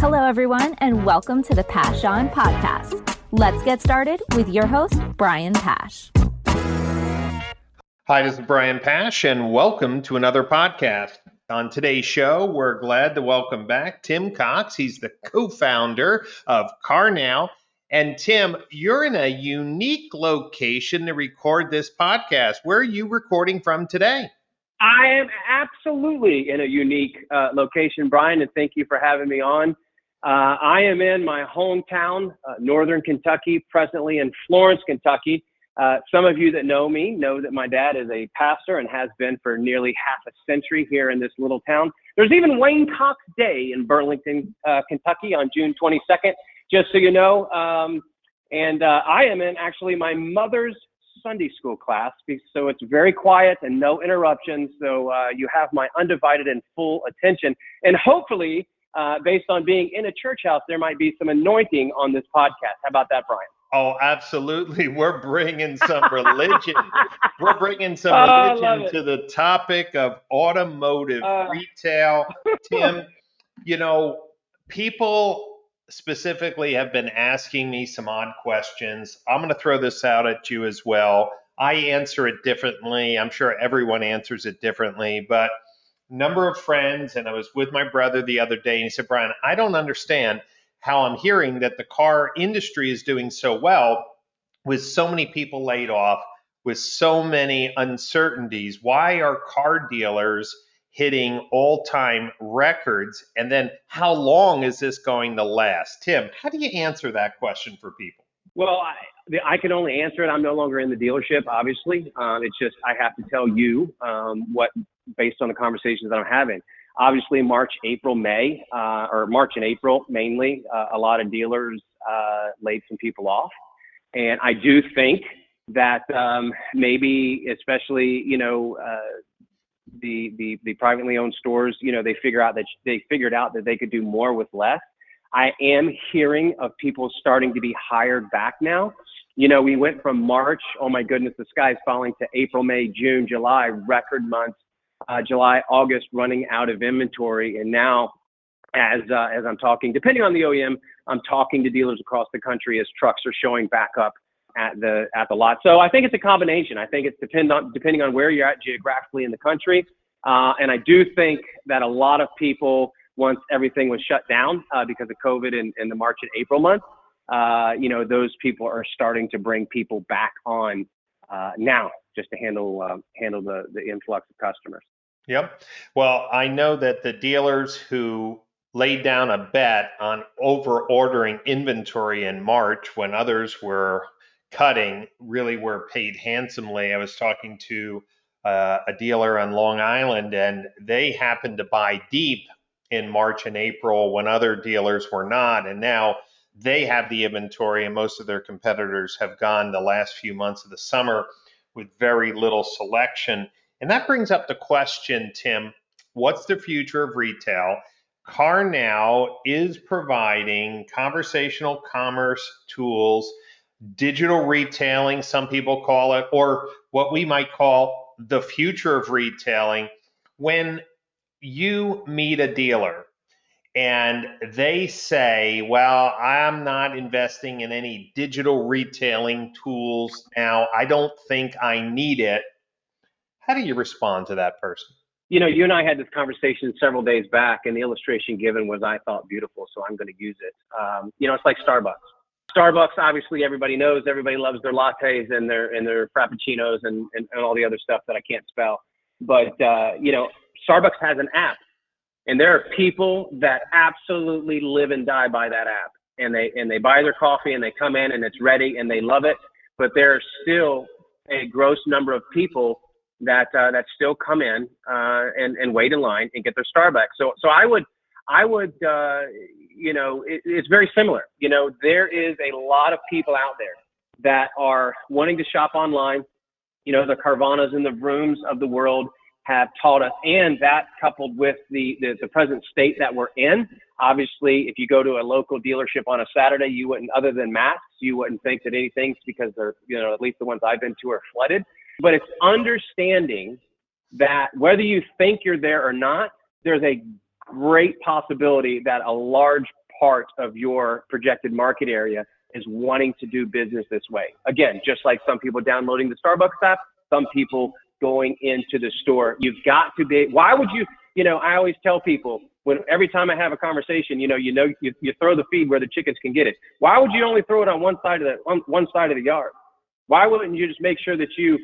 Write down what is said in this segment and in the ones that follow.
Hello, everyone, and welcome to the Pash On Podcast. Let's get started with your host, Brian Pash. Hi, this is Brian Pash, and welcome to another podcast. On today's show, we're glad to welcome back Tim Cox. He's the co-founder of CarNow. And Tim, you're in a unique location to record this podcast. Where are you recording from today? I am absolutely in a unique location, Brian, and thank you for having me on. I am in my hometown, Northern Kentucky, presently in Florence, Kentucky. Some of you that know me know that my dad is a pastor and has been for nearly half a century here in this little town. There's even Wayne Cox Day in Burlington, Kentucky on June 22nd, just so you know. And I am in actually my mother's Sunday school class, so it's very quiet and no interruptions. So you have my undivided and full attention. And hopefully, based on being in a church house, there might be some anointing on this podcast. How about that, Brian? Oh, absolutely. We're bringing some religion. We're bringing some religion to the topic of automotive retail. Tim, you know, people specifically have been asking me some odd questions. I'm going to throw this out at you as well. I answer it differently. I'm sure everyone answers it differently, but number of friends, and I was with my brother the other day, and he said, Brian, I don't understand how I'm hearing that the car industry is doing so well with so many people laid off, with so many uncertainties. Why are car dealers hitting all-time records? And then how long is this going to last? Tim, how do you answer that question for people? Well, I can only answer it. I'm no longer in the dealership, obviously. It's just I have to tell you what, based on the conversations that I'm having. Obviously, March, April, May, or March and April mainly, a lot of dealers laid some people off. And I do think that maybe, especially, the privately owned stores, they figured out that they could do more with less. I am hearing of people starting to be hired back now. We went from March, oh my goodness, the sky's falling, to April, May, June, July, record months, July, August, running out of inventory. And now, as I'm talking, depending on the OEM, I'm talking to dealers across the country as trucks are showing back up at the lot. So I think it's a combination. I think it's depending on where you're at geographically in the country. And I do think that a lot of people, once everything was shut down because of COVID in the March and April months, those people are starting to bring people back on now just to handle the influx of customers. Yep. Well, I know that the dealers who laid down a bet on over ordering inventory in March when others were cutting really were paid handsomely. I was talking to a dealer on Long Island, and they happened to buy deep in March and April when other dealers were not. And now they have the inventory, and most of their competitors have gone the last few months of the summer with very little selection. And that brings up the question, Tim, what's the future of retail? CarNow is providing conversational commerce tools, digital retailing, some people call it, or what we might call the future of retailing. When you meet a dealer and they say, well, I'm not investing in any digital retailing tools now, I don't think I need it. How do you respond to that person? You and I had this conversation several days back, and the illustration given was, I thought, beautiful, so I'm going to use it. It's like Starbucks. Starbucks, obviously, everybody knows. Everybody loves their lattes and their frappuccinos and all the other stuff that I can't spell. But Starbucks has an app, and there are people that absolutely live and die by that app. And they buy their coffee and they come in and it's ready and they love it. But there are still a gross number of people that still come in and wait in line and get their Starbucks. So I would it's very similar. There is a lot of people out there that are wanting to shop online. The Carvanas and the Vrooms of the world have taught us, and that coupled with the present state that we're in. Obviously, if you go to a local dealership on a Saturday, you wouldn't, other than masks, you wouldn't think that anything's, because they're, at least the ones I've been to, are flooded. But it's understanding that whether you think you're there or not, there's a great possibility that a large part of your projected market area is wanting to do business this way. Again, just like some people downloading the Starbucks app, some people going into the store. You've got to be, why would you, I always tell people every time I have a conversation, you throw the feed where the chickens can get it. Why would you only throw it on one side of the yard? Why wouldn't you just make sure that you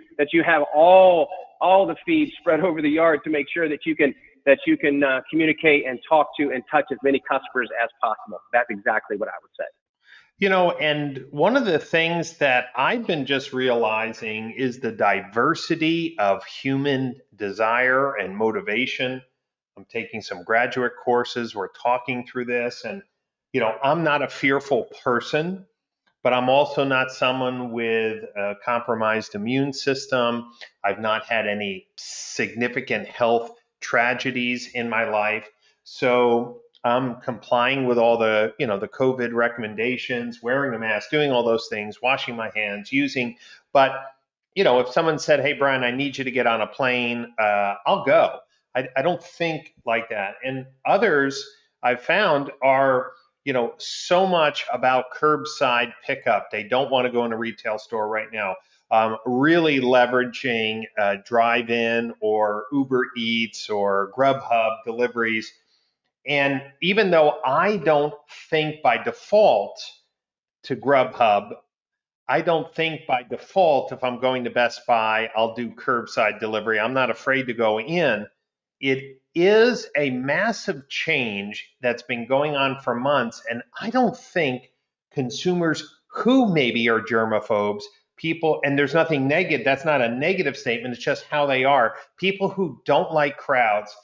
have all the feed spread over the yard to make sure that you can communicate and talk to and touch as many customers as possible? That's exactly what I would say. And one of the things that I've been just realizing is the diversity of human desire and motivation. I'm taking some graduate courses. We're talking through this, and I'm not a fearful person, but I'm also not someone with a compromised immune system. I've not had any significant health tragedies in my life. So I'm complying with all the, the COVID recommendations, wearing a mask, doing all those things, washing my hands, but, if someone said, hey, Brian, I need you to get on a plane, I'll go. I don't think like that. And others I've found are, so much about curbside pickup. They don't want to go in a retail store right now. Really leveraging drive-in or Uber Eats or Grubhub deliveries. And even though I don't think by default to Grubhub, I don't think by default if I'm going to Best Buy, I'll do curbside delivery. I'm not afraid to go in. It is a massive change that's been going on for months. And I don't think consumers who maybe are germaphobes, people, and there's nothing negative, that's not a negative statement, it's just how they are. People who don't like crowds,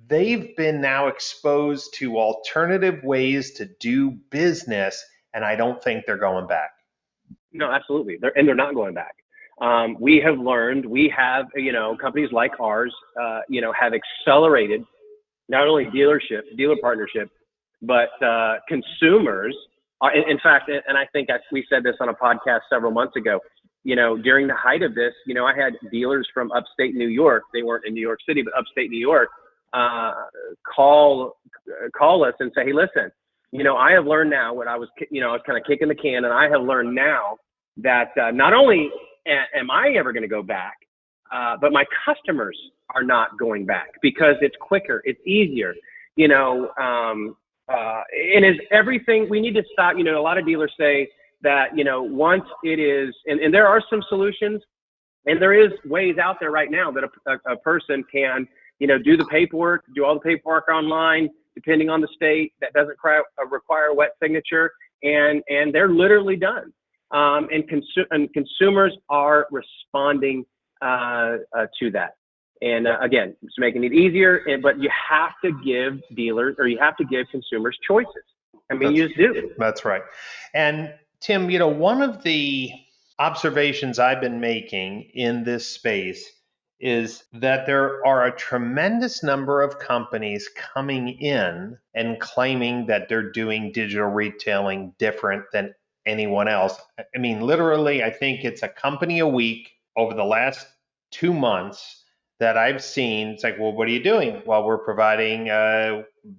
they've been now exposed to alternative ways to do business, and I don't think they're going back. No, absolutely. They're not going back. We have learned, companies like ours, have accelerated not only dealer partnership, but consumers are, in fact, and I think we said this on a podcast several months ago, during the height of this, I had dealers from upstate New York. They weren't in New York City, but upstate New York, call us and say, hey, listen, I have learned now what I was kind of kicking the can, and I have learned now that not only am I ever going to go back, but my customers are not going back because it's quicker, it's easier, and is everything. We need to stop. A lot of dealers say that once it is, and there are some solutions, and there is ways out there right now that a person can do the paperwork, do all the paperwork online, depending on the state. That doesn't require a wet signature, and they're literally done. And consumers are responding to that. And again, it's making it easier, but you have to give dealers, or you have to give consumers choices. I mean, you just do. That's right. And Tim, one of the observations I've been making in this space is that there are a tremendous number of companies coming in and claiming that they're doing digital retailing different than anyone else. I mean, literally, I think it's a company a week over the last 2 months that I've seen. It's like, well, what are you doing? Well, we're providing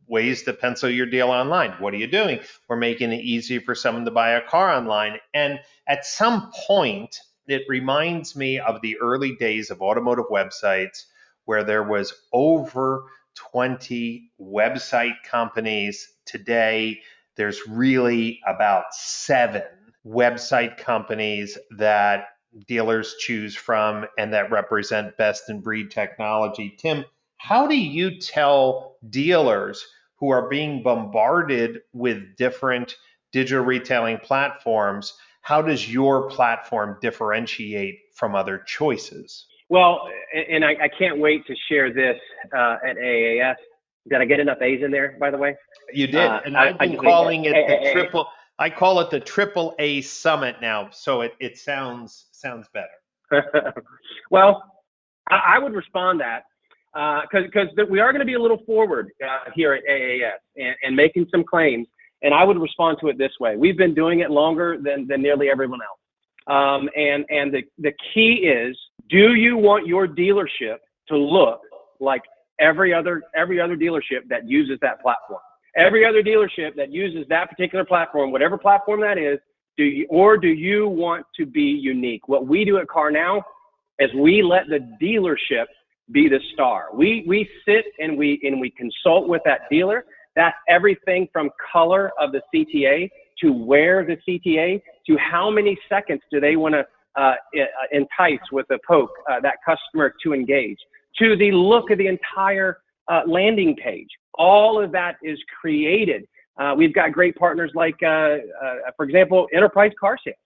ways to pencil your deal online. What are you doing? We're making it easy for someone to buy a car online. And at some point, it reminds me of the early days of automotive websites where there was over 20 website companies. Today, there's really about 7 website companies that dealers choose from and that represent best in breed technology. Tim, how do you tell dealers who are being bombarded with different digital retailing platforms, how does your platform differentiate from other choices? Well, and I can't wait to share this at AAAS. Did I get enough A's in there, by the way? You did, and I've been calling it the triple. I call it the AAA Summit now, so it sounds better. Well, I would respond that because we are going to be a little forward here at AAS and making some claims, and I would respond to it this way. We've been doing it longer than nearly everyone else, and the key is, do you want your dealership to look like every other dealership that uses that platform? Every other dealership that uses that particular platform, whatever platform that is, do you want to be unique? What we do at CarNow is we let the dealership be the star. We sit and we consult with that dealer. That's everything from color of the CTA to wear the CTA to how many seconds do they want to entice with a poke that customer to engage, to the look of the entire landing page. All of that is created. We've got great partners like, for example, Enterprise Car Sales.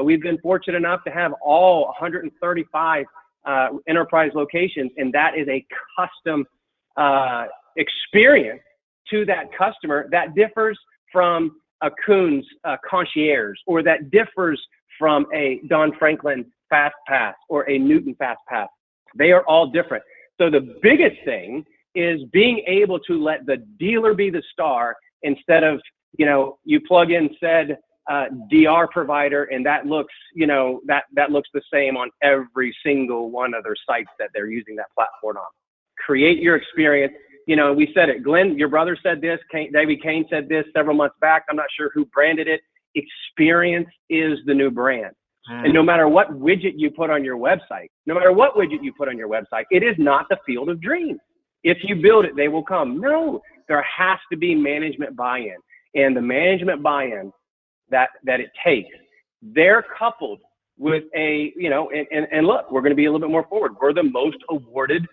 We've been fortunate enough to have all 135 Enterprise locations, and that is a custom experience to that customer that differs from a Kuhn's Concierge, or that differs from a Don Franklin Fast Pass or a Newton Fast Pass. They are all different. So the biggest thing is being able to let the dealer be the star instead of, you plug in said DR provider and that looks, that looks the same on every single one of their sites that they're using that platform on. Create your experience. We said it. Glenn, your brother said this. David Kane said this several months back. I'm not sure who branded it. Experience is the new brand. And no matter what widget you put on your website, it is not the field of dreams. If you build it, they will come. No, there has to be management buy-in. And the management buy-in that it takes, they're coupled with and look, we're going to be a little bit more forward. We're the most awarded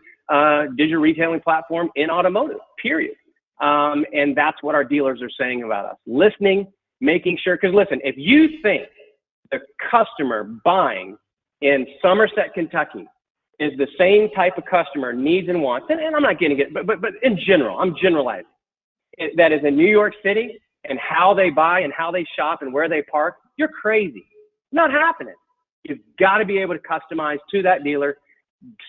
digital retailing platform in automotive, period. And that's what our dealers are saying about us. Listening, making sure, because listen, if you think the customer buying in Somerset, Kentucky is the same type of customer needs and wants, and I'm not getting it, but in general, I'm generalizing, that is in New York City and how they buy and how they shop and where they park, you're crazy. Not happening. You've got to be able to customize to that dealer,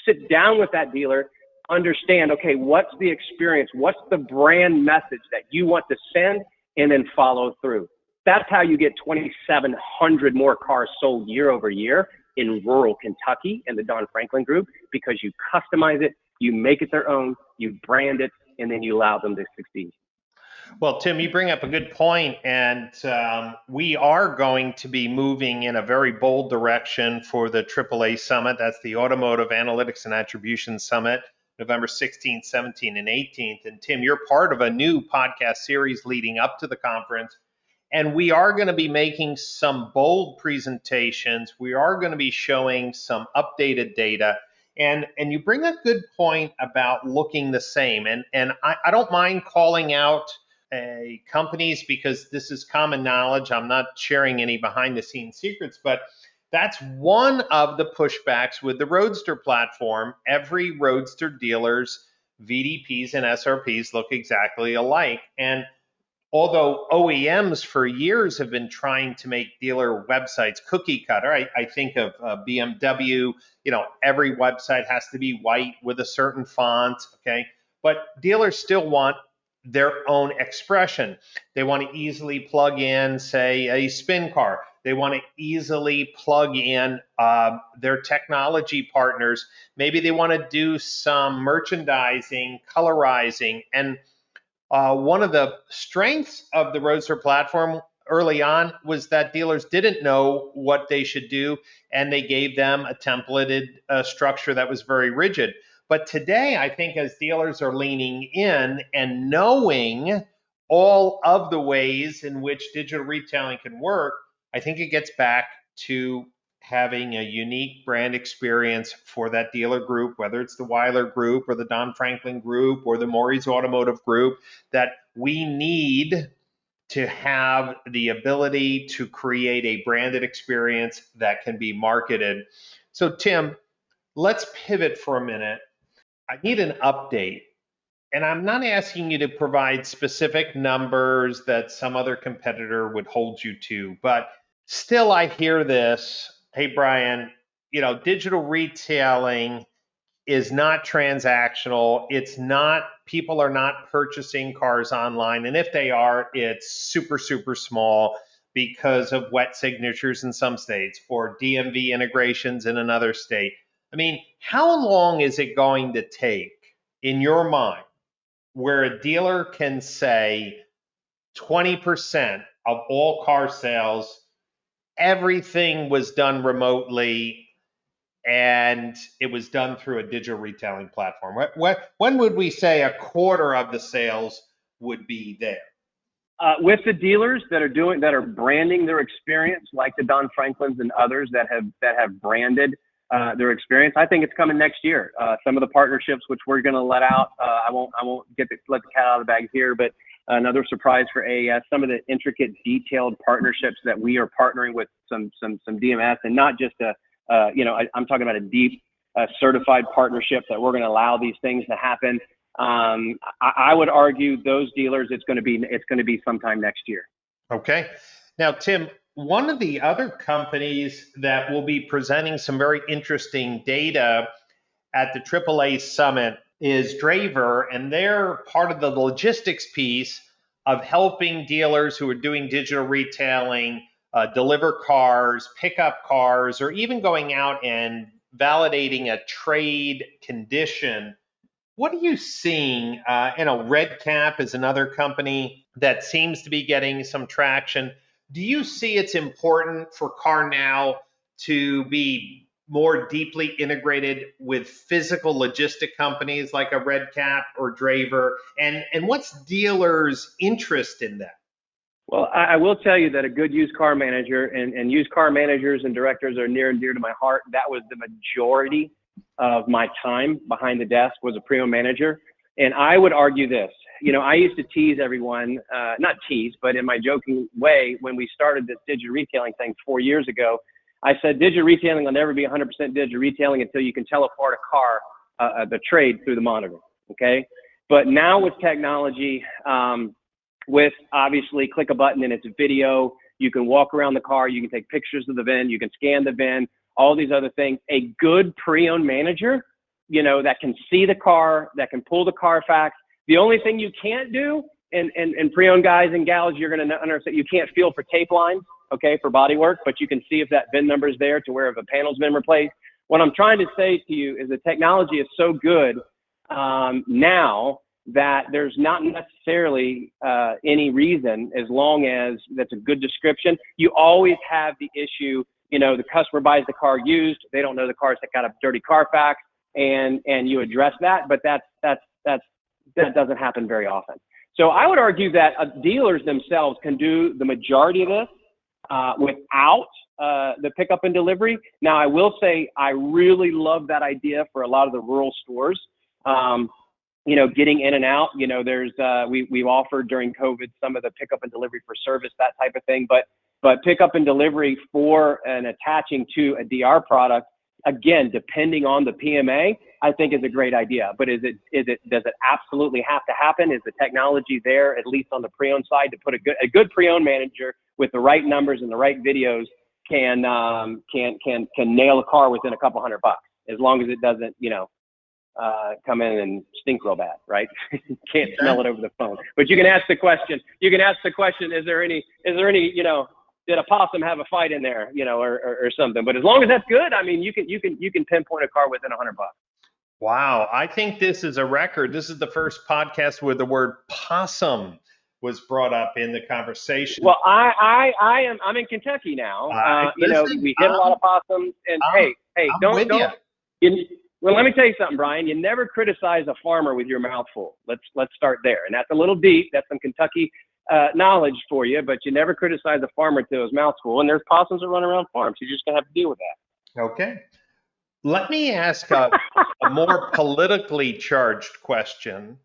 sit down with that dealer, understand, okay, what's the experience? What's the brand message that you want to send, and then follow through. That's how you get 2,700 more cars sold year over year in rural Kentucky in the Don Franklin Group, because you customize it, you make it their own, you brand it, and then you allow them to succeed. Well, Tim, you bring up a good point, and we are going to be moving in a very bold direction for the AAA Summit. That's the Automotive Analytics and Attribution Summit, November 16th, 17th, and 18th. And Tim, you're part of a new podcast series leading up to the conference, and we are going to be making some bold presentations. We are going to be showing some updated data. And you bring a good point about looking the same. And I don't mind calling out companies, because this is common knowledge. I'm not sharing any behind the scenes secrets, but that's one of the pushbacks with the Roadster platform. Every Roadster dealer's VDPs and SRPs look exactly alike. And although OEMs for years have been trying to make dealer websites cookie cutter, I think of BMW, every website has to be white with a certain font, okay? But dealers still want their own expression. They want to easily plug in, say, a spin car. They want to easily plug in their technology partners. Maybe they want to do some merchandising, colorizing. And one of the strengths of the Roadster platform early on was that dealers didn't know what they should do, and they gave them a templated structure that was very rigid. But today, I think as dealers are leaning in and knowing all of the ways in which digital retailing can work, I think it gets back to having a unique brand experience for that dealer group, whether it's the Weiler Group or the Don Franklin Group or the Maury's Automotive Group, that we need to have the ability to create a branded experience that can be marketed. So Tim, let's pivot for a minute. I need an update. And I'm not asking you to provide specific numbers that some other competitor would hold you to, but still I hear this, hey Brian, digital retailing is not transactional. It's not, people are not purchasing cars online. And if they are, it's super, super small because of wet signatures in some states or DMV integrations in another state. I mean, how long is it going to take, in your mind, where a dealer can say 20% of all car sales, everything was done remotely and it was done through a digital retailing platform? When would we say a quarter of the sales would be there? With the dealers that are branding their experience, like the Don Franklins and others that have branded their experience, I think it's coming next year. Some of the partnerships which we're going to let out, I won't let the cat out of the bag here, but another surprise for AAS, some of the intricate, detailed partnerships that we are partnering with some DMS, and not just I'm talking about a deep certified partnership that we're going to allow these things to happen. I would argue those dealers, it's going to be sometime next year. Okay. Now, Tim, one of the other companies that will be presenting some very interesting data at the AAA Summit is Draver, and they're part of the logistics piece of helping dealers who are doing digital retailing deliver cars, pick up cars, or even going out and validating a trade condition. What are you seeing? Redcap is another company that seems to be getting some traction. Do you see it's important for CarNow to be more deeply integrated with physical logistic companies like a Redcap or Draver? And what's dealers' interest in that? Well, I will tell you that a good used car manager and used car managers and directors are near and dear to my heart. That was the majority of my time behind the desk, was a pre-owned manager. And I would argue this, I used to tease everyone, not tease, but in my joking way, when we started this digital retailing thing 4 years ago, I said, digital retailing will never be 100% digital retailing until you can tell apart a car, the trade through the monitor. Okay. But now with technology, with obviously click a button and it's a video, you can walk around the car, you can take pictures of the VIN, you can scan the VIN, all these other things. A good pre-owned manager, that can see the car, that can pull the Carfax. The only thing you can't do, and pre-owned guys and gals, you're going to understand, you can't feel for tape lines, okay, for body work, but you can see if that VIN number is there to where if a panel's been replaced. What I'm trying to say to you is the technology is so good now that there's not necessarily any reason, as long as that's a good description. You always have the issue, the customer buys the car used, they don't know the car's got a dirty Carfax, and you address that, but that doesn't happen very often. So I would argue that dealers themselves can do the majority of this without the pickup and delivery. Now, I will say I really love that idea for a lot of the rural stores. Getting in and out, there's we've offered during COVID some of the pickup and delivery for service, that type of thing. But pickup and delivery for and attaching to a DR product, again, depending on the PMA, I think is a great idea. But does it absolutely have to happen? Is the technology there, at least on the pre-owned side, to put a good pre-owned manager with the right numbers and the right videos can nail a car within a couple $100, as long as it doesn't, come in and stink real bad, right? Can't smell it over the phone. But you can ask the question. Is there any, did a possum have a fight in there, or something? But as long as that's good, I mean, you can pinpoint a car within $100. Wow, I think this is a record. This is the first podcast where the word possum was brought up in the conversation. Well, I'm in Kentucky now. We hit a lot of possums, and well, let me tell you something, Brian. You never criticize a farmer with your mouth full. Let's start there. And that's a little deep. That's some Kentucky knowledge for you, but you never criticize a farmer till his mouth's full. And there's possums that run around farms. You're just going to have to deal with that. Okay. Let me ask a more politically charged question,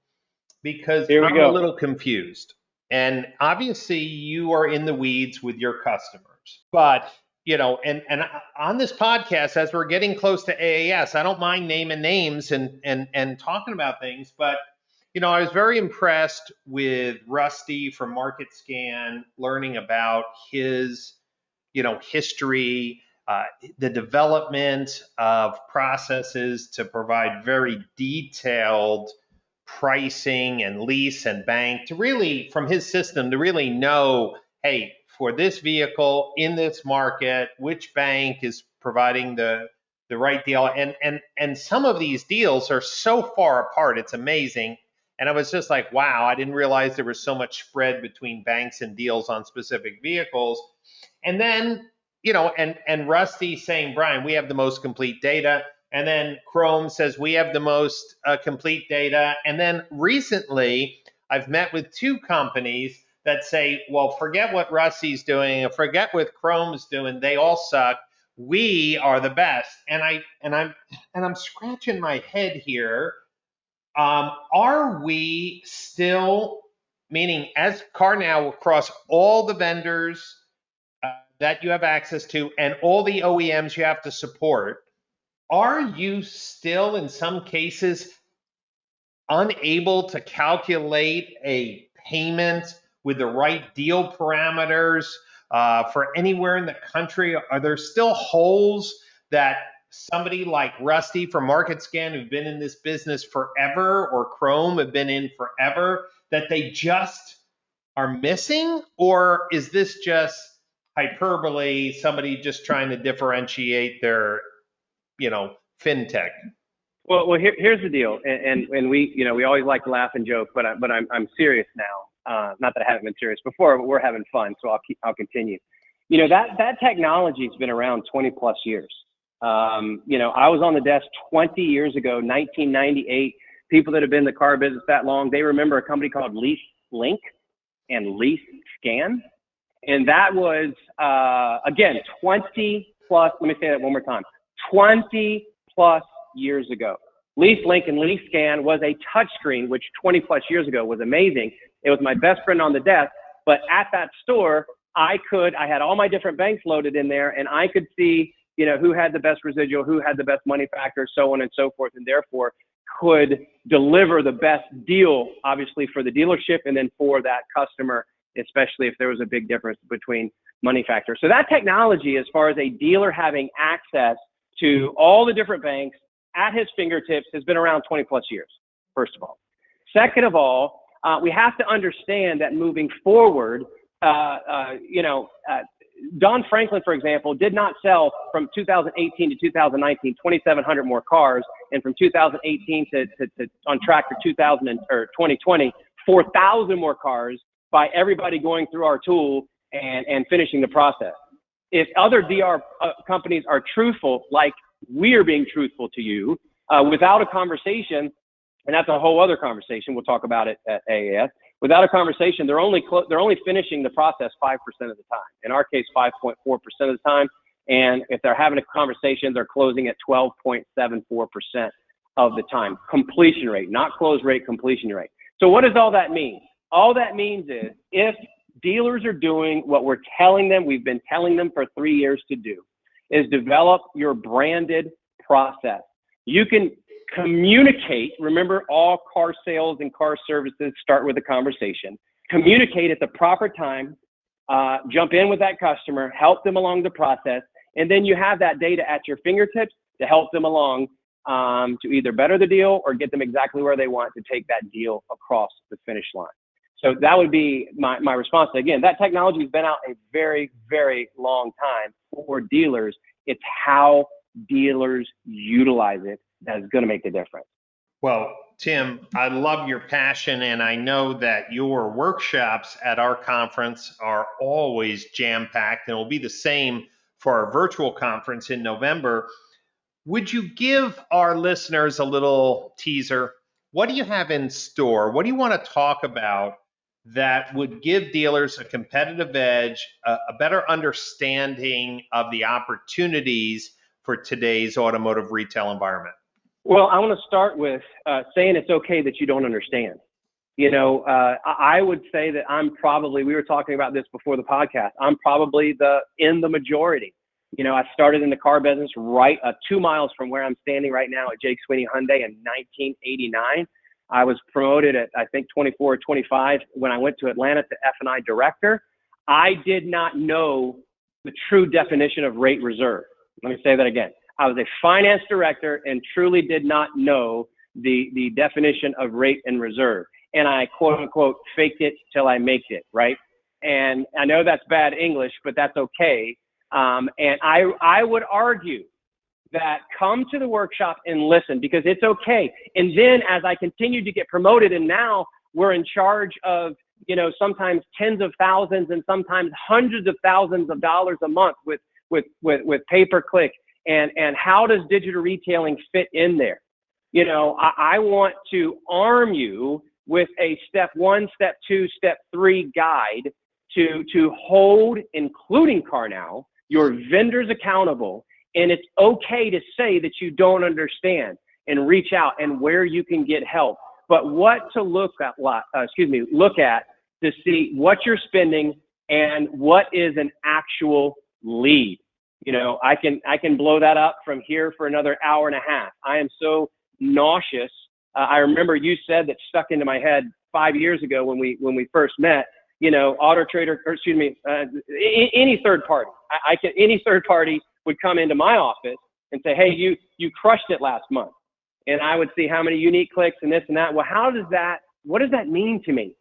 because I'm a little confused. And obviously you are in the weeds with your customers, but and on this podcast, as we're getting close to AAS, I don't mind naming names and talking about things, but I was very impressed with Rusty from Market Scan, learning about his history, the development of processes to provide very detailed pricing and lease and bank, to really, from his system, to really know, hey, for this vehicle in this market, which bank is providing the right deal. And some of these deals are so far apart, it's amazing. And I was just like, wow, I didn't realize there was so much spread between banks and deals on specific vehicles. And then, and Rusty saying, Brian, we have the most complete data. And then Chrome says we have the most complete data. And then recently, I've met with two companies that say, well, forget what Rusty's doing, forget what Chrome's doing. They all suck. We are the best. And I'm scratching my head here. Are we still, meaning as CarNow across all the vendors that you have access to and all the OEMs you have to support, are you still in some cases unable to calculate a payment with the right deal parameters for anywhere in the country? Are there still holes that somebody like Rusty from MarketScan, who've been in this business forever, or Chrome have been in forever, that they just are missing? Or is this just hyperbole, somebody just trying to differentiate their, fintech? Well, here's the deal, and we always like to laugh and joke, but I'm serious now. Not that I haven't been serious before, but we're having fun, so I'll continue. That technology's been around 20 plus years. I was on the desk 20 years ago, 1998. People that have been in the car business that long, they remember a company called Lease Link and Lease Scan, and that was again 20 plus. Let me say that one more time. 20 plus years ago. Lease Link and Lease Scan was a touchscreen, which 20 plus years ago was amazing. It was my best friend on the desk, but at that store, I had all my different banks loaded in there, and I could see, who had the best residual, who had the best money factor, so on and so forth, and therefore could deliver the best deal, obviously for the dealership and then for that customer, especially if there was a big difference between money factor. So that technology, as far as a dealer having access to all the different banks at his fingertips, has been around 20 plus years, first of all. Second of all, we have to understand that moving forward, Don Franklin, for example, did not sell from 2018 to 2019 2,700 more cars, and from 2018 to on track for 2020 4,000 more cars by everybody going through our tool and finishing the process. If other DR companies are truthful, like we're being truthful to you, without a conversation, and that's a whole other conversation, we'll talk about it at AAS. Without a conversation, they're only finishing the process 5% of the time. In our case, 5.4% of the time. And if they're having a conversation, they're closing at 12.74% of the time. Completion rate, not close rate, completion rate. So what does all that mean? All that means is if dealers are doing what we're telling them, we've been telling them for 3 years to do, is develop your branded process. You can communicate. Remember, all car sales and car services start with a conversation. Communicate at the proper time, jump in with that customer, help them along the process, and then you have that data at your fingertips to help them along to either better the deal or get them exactly where they want to take that deal across the finish line. So that would be my response. Again, that technology has been out a very, very long time for dealers. It's how dealers utilize it that's going to make the difference. Well, Tim, I love your passion, and I know that your workshops at our conference are always jam-packed, and it will be the same for our virtual conference in November. Would you give our listeners a little teaser? What do you have in store? What do you want to talk about that would give dealers a competitive edge, a better understanding of the opportunities for today's automotive retail environment? Well, I want to start with saying it's okay that you don't understand. I would say that I'm probably, we were talking about this before the podcast, I'm probably in the majority. I started in the car business right 2 miles from where I'm standing right now at Jake Sweeney Hyundai in 1989. I was promoted at, I think, 24 or 25 when I went to Atlanta to F&I director. I did not know the true definition of rate reserve. Let me say that again. I was a finance director and truly did not know the definition of rate and reserve. And I, quote unquote, faked it till I maked it, right? And I know that's bad English, but that's okay. And I would argue that come to the workshop and listen, because it's okay. And then as I continued to get promoted, and now we're in charge of, sometimes tens of thousands and sometimes hundreds of thousands of dollars a month with pay-per-click. And how does digital retailing fit in there? I want to arm you with a step 1, step 2, step 3 guide to hold, including CarNow, your vendors accountable. And it's okay to say that you don't understand and reach out and where you can get help. But what to look at to see what you're spending and what is an actual lead. I can blow that up from here for another hour and a half. I am so nauseous. I remember you said that stuck into my head 5 years ago when we first met. Auto Trader, or any third party. Any third party would come into my office and say, "Hey, you crushed it last month," and I would see how many unique clicks and this and that. Well, what does that mean to me?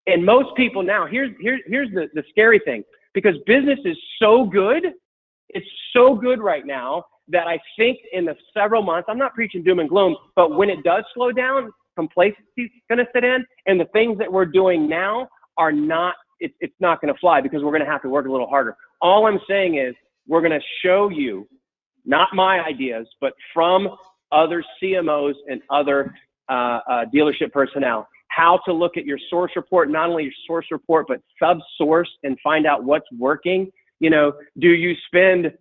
And most people now, here's the scary thing, because business is so good. It's so good right now that I think in the several months, I'm not preaching doom and gloom, but when it does slow down, complacency is going to sit in, and the things that we're doing now are not, it's not going to fly, because we're going to have to work a little harder. All I'm saying is we're going to show you, not my ideas, but from other CMOs and other dealership personnel, how to look at your source report, not only your source report, but sub-source, and find out what's working. Do you spend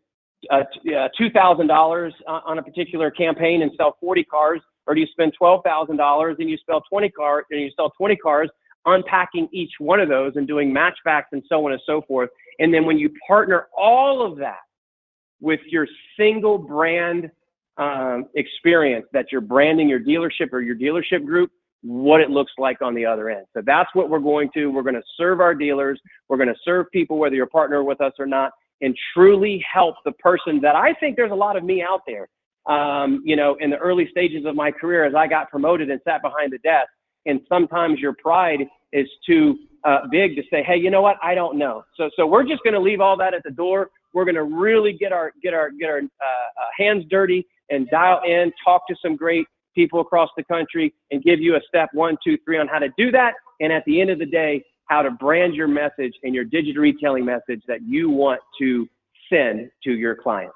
$2,000 on a particular campaign and sell 40 cars, or do you spend $12,000 and you sell 20 cars, unpacking each one of those and doing matchbacks and so on and so forth? And then when you partner all of that with your single brand experience that you're branding your dealership or your dealership group, what it looks like on the other end. So that's what we're going to serve our dealers. We're going to serve people, whether you're a partner with us or not, and truly help the person that I think there's a lot of me out there, in the early stages of my career as I got promoted and sat behind the desk. And sometimes your pride is too big to say, "Hey, you know what? I don't know." So we're just going to leave all that at the door. We're going to really get our hands dirty and dial in, talk to some great people across the country, and give you a step 1, 2, 3 on how to do that. And at the end of the day, how to brand your message and your digital retailing message that you want to send to your clients.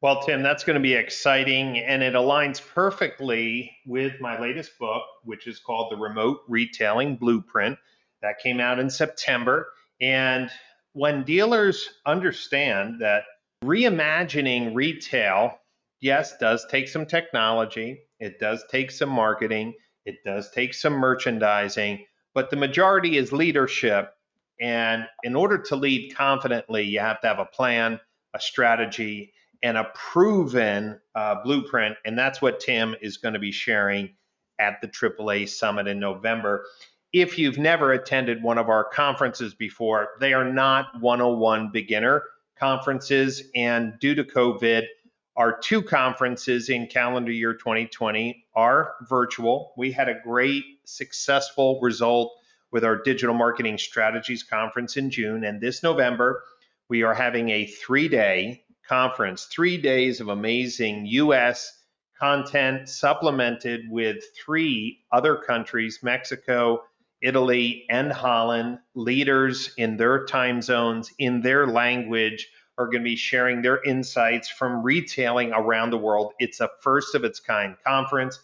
Well, Tim, that's going to be exciting, and it aligns perfectly with my latest book, which is called The Remote Retailing Blueprint. That came out in September. And when dealers understand that reimagining retail, yes, does take some technology, it does take some marketing, it does take some merchandising, but the majority is leadership. And in order to lead confidently, you have to have a plan, a strategy, and a proven blueprint. And that's what Tim is going to be sharing at the AAA Summit in November. If you've never attended one of our conferences before, they are not 101 beginner conferences. And due to COVID, our 2 conferences in calendar year 2020 are virtual. We had a great, successful result with our Digital Marketing Strategies Conference in June. And this November, we are having a 3-day conference, 3 days of amazing U.S. content supplemented with 3 other countries, Mexico, Italy, and Holland. Leaders in their time zones, in their language, are going to be sharing their insights from retailing around the world. It's a first of its kind conference.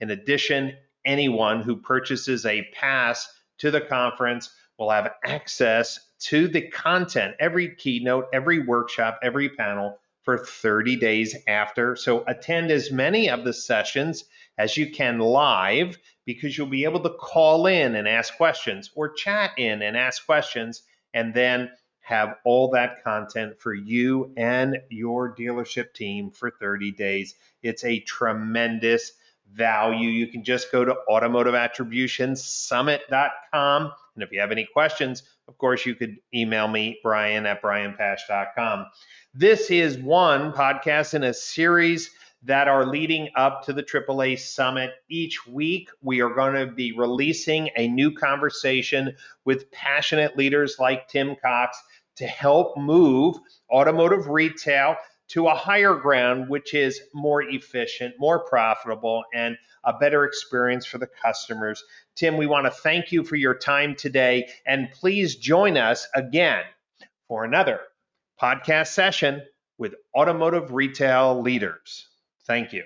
In addition, anyone who purchases a pass to the conference will have access to the content, every keynote, every workshop, every panel for 30 days after. So attend as many of the sessions as you can live, because you'll be able to call in and ask questions, or chat in and ask questions, and then have all that content for you and your dealership team for 30 days. It's a tremendous value. You can just go to automotiveattributionsummit.com. And if you have any questions, of course, you could email me, brian@brianpash.com. This is one podcast in a series that are leading up to the AAA Summit. Each week, we are going to be releasing a new conversation with passionate leaders like Tim Cox to help move automotive retail to a higher ground, which is more efficient, more profitable, and a better experience for the customers. Tim, we want to thank you for your time today, and please join us again for another podcast session with automotive retail leaders. Thank you.